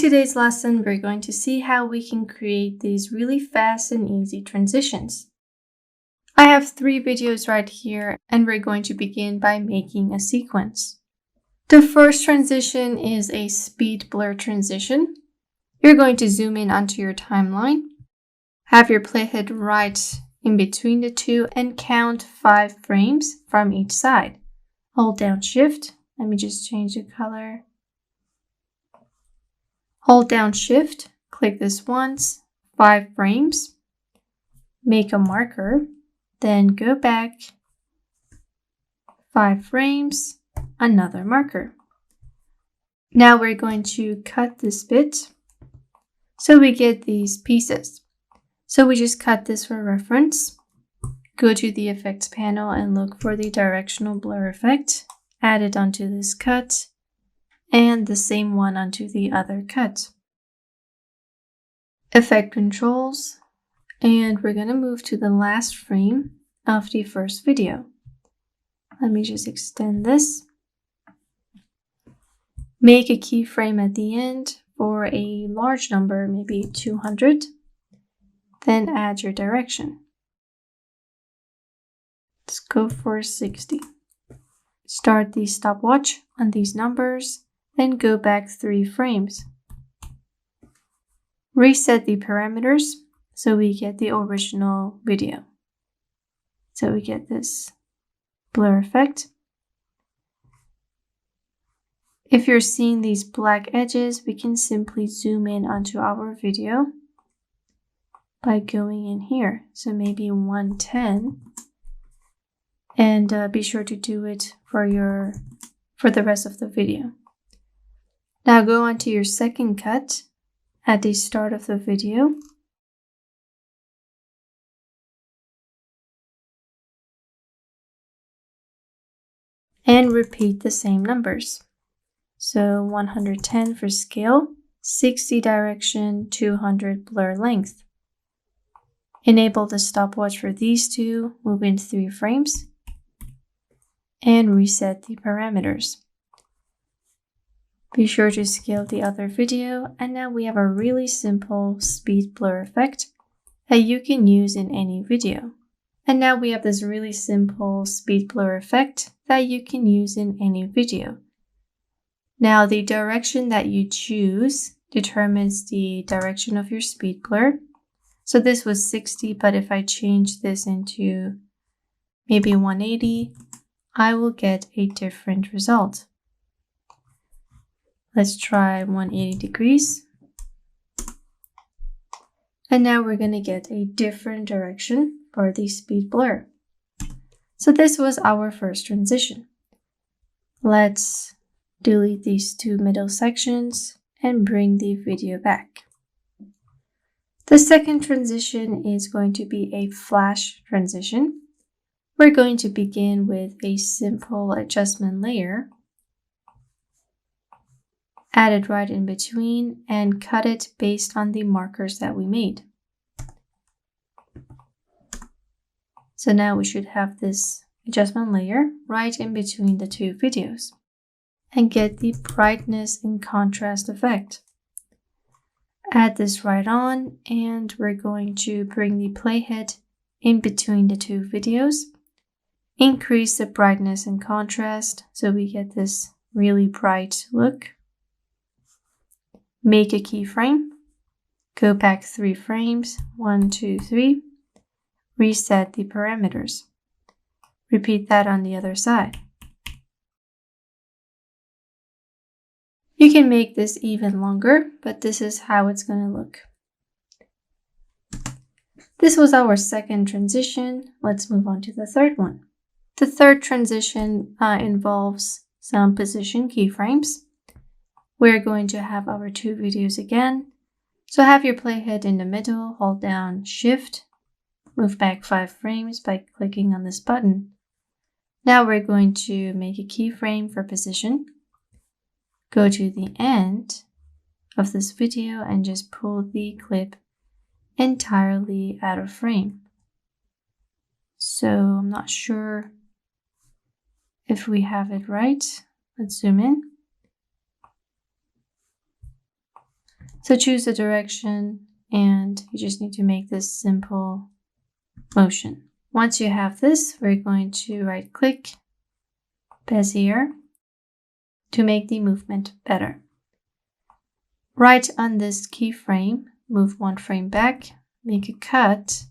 today's lesson, we're going to see how we can create these really fast and easy transitions. I have 3 videos right here, and we're going to begin by making a sequence. The first transition is a speed blur transition. You're going to zoom in onto your timeline, have your playhead right in between the two, and count 5 frames from each side. Hold down Shift. Let me just change the color. Hold down Shift, click this once, 5 frames, make a marker, then go back, 5 frames, another marker. Now we're going to cut this bit so we get these pieces. So we just cut this for reference. Go to the effects panel and look for the directional blur effect. Add it onto this cut and the same one onto the other cut. Effect controls, and we're going to move to the last frame of the first video. Let me just extend this. Make a keyframe at the end for a large number, maybe 200. Then add your direction. Let's go for 60. Start the stopwatch on these numbers, then go back 3 frames. Reset the parameters so we get the original video. So we get this blur effect. If you're seeing these black edges, we can simply zoom in onto our video by going in here. So maybe 110. And be sure to do it for the rest of the video. Now go on to your second cut at the start of the video. And repeat the same numbers. So 110 for scale, 60 direction, 200 blur length. Enable the stopwatch for these two, move in 3 frames, and reset the parameters. Be sure to scale the other video, and now we have a really simple speed blur effect that you can use in any video. And now we have this really simple speed blur effect that you can use in any video. Now the direction that you choose determines the direction of your speed blur. So this was 60, but if I change this into maybe 180, I will get a different result. Let's try 180 degrees. And now we're going to get a different direction for the speed blur. So this was our first transition. Let's delete these 2 middle sections and bring the video back. The second transition is going to be a flash transition. We're going to begin with a simple adjustment layer. Add it right in between and cut it based on the markers that we made. So now we should have this adjustment layer right in between the 2 videos and get the brightness and contrast effect. Add this right on, and we're going to bring the playhead in between the 2 videos. Increase the brightness and contrast so we get this really bright look. Make a keyframe. Go back 3 frames, 1, 2, 3. Reset the parameters. Repeat that on the other side. You can make this even longer, but this is how it's going to look. This was our second transition. Let's move on to the third one. The third transition involves some position keyframes. We're going to have our 2 videos again. So have your playhead in the middle, hold down Shift, move back 5 frames by clicking on this button. Now we're going to make a keyframe for position. Go to the end of this video and just pull the clip entirely out of frame. So I'm not sure if we have it right. Let's zoom in. So choose a direction and you just need to make this simple motion. Once you have this, we're going to right click, Bezier, to make the movement better. Right on this keyframe, move one frame back, make a cut,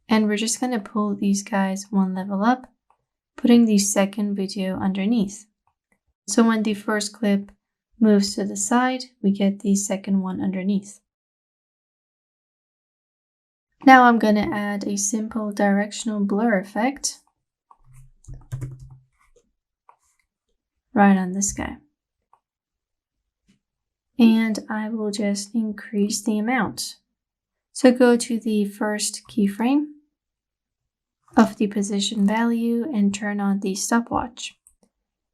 and we're just going to pull these guys one level up, putting the second video underneath. So when the first clip moves to the side, we get the second one underneath. Now I'm going to add a simple directional blur effect right on this guy. And I will just increase the amount. So go to the first keyframe of the position value and turn on the stopwatch.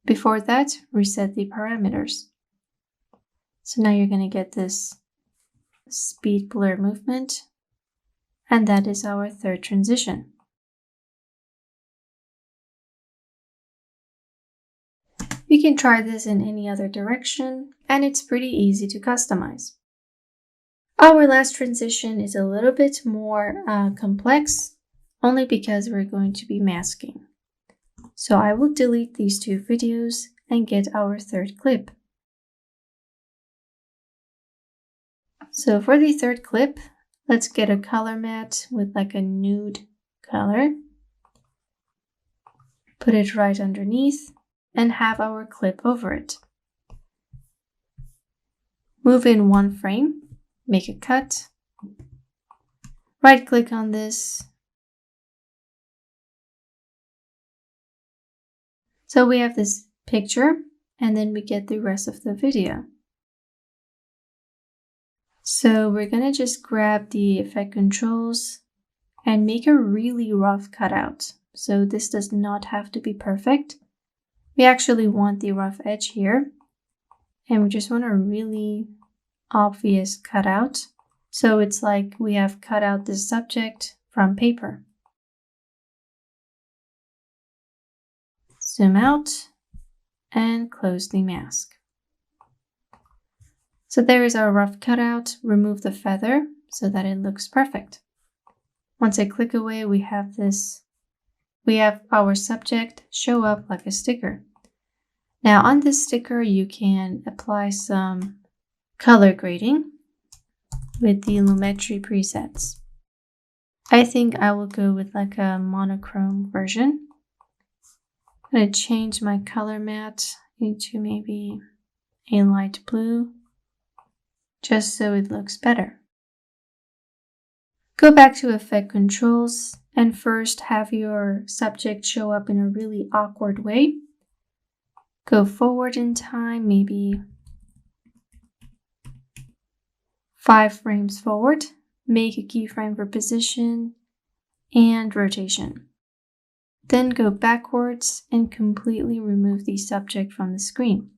Before that, reset the parameters. So now you're going to get this speed blur movement, and that is our third transition. You can try this in any other direction, and it's pretty easy to customize. Our last transition is a little bit more complex, only because we're going to be masking. So I will delete these two videos and get our third clip. So for the third clip, let's get a color matte with like a nude color. Put it right underneath and have our clip over it. Move in one frame, make a cut, right click on this. So we have this picture and then we get the rest of the video. So we're gonna just grab the effect controls and make a really rough cutout. So this does not have to be perfect. We actually want the rough edge here, and we just want a really obvious cutout. So it's like we have cut out the subject from paper. Zoom out and close the mask. So there is our rough cutout. Remove the feather so that it looks perfect. Once I click away, we have our subject show up like a sticker. Now on this sticker, you can apply some color grading with the Lumetri presets. I think I will go with like a monochrome version. I'm going to change my color matte into maybe a light blue, just so it looks better. Go back to effect controls and first have your subject show up in a really awkward way. Go forward in time, maybe 5 frames forward. Make a keyframe for position and rotation. Then go backwards and completely remove the subject from the screen.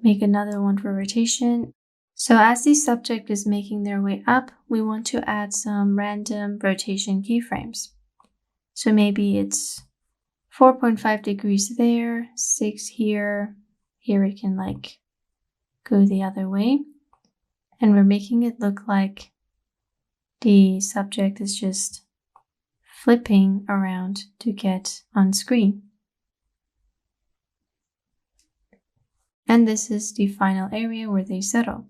Make another one for rotation. So as the subject is making their way up, we want to add some random rotation keyframes. So maybe it's 4.5 degrees there, 6 here. Here it can like go the other way. And we're making it look like the subject is just flipping around to get on screen. And this is the final area where they settle.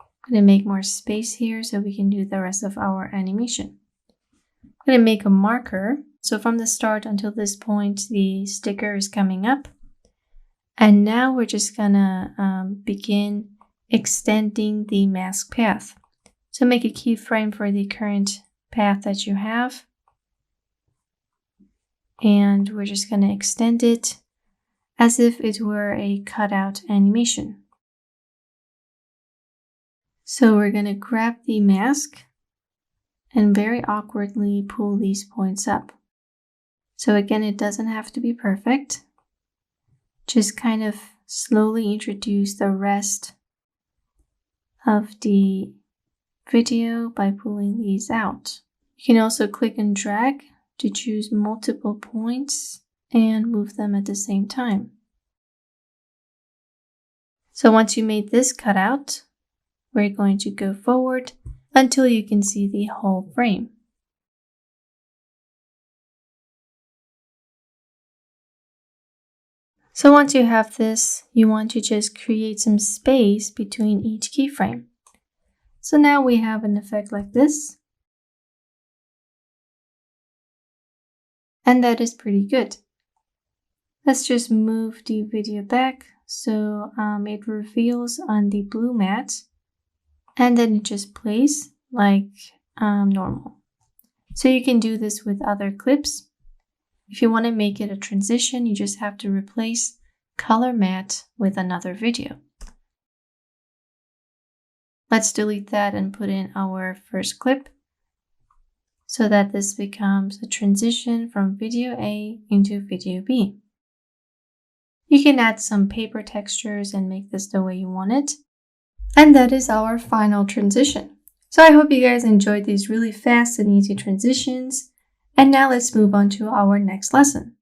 I'm going to make more space here so we can do the rest of our animation. I'm going to make a marker. So from the start until this point, the sticker is coming up. And now we're just going to begin extending the mask path. So make a keyframe for the current path that you have. And we're just going to extend it as if it were a cutout animation. So we're going to grab the mask and very awkwardly pull these points up. So again, it doesn't have to be perfect. Just kind of slowly introduce the rest of the video by pulling these out. You can also click and drag to choose multiple points and move them at the same time. So once you made this cutout, we're going to go forward until you can see the whole frame. So once you have this, you want to just create some space between each keyframe. So now we have an effect like this. And that is pretty good. Let's just move the video back so it reveals on the blue mat, and then it just plays like normal. So you can do this with other clips. If you want to make it a transition, you just have to replace color matte with another video. Let's delete that and put in our first clip so that this becomes a transition from video A into video B. You can add some paper textures and make this the way you want it. And that is our final transition. So I hope you guys enjoyed these really fast and easy transitions. And now let's move on to our next lesson.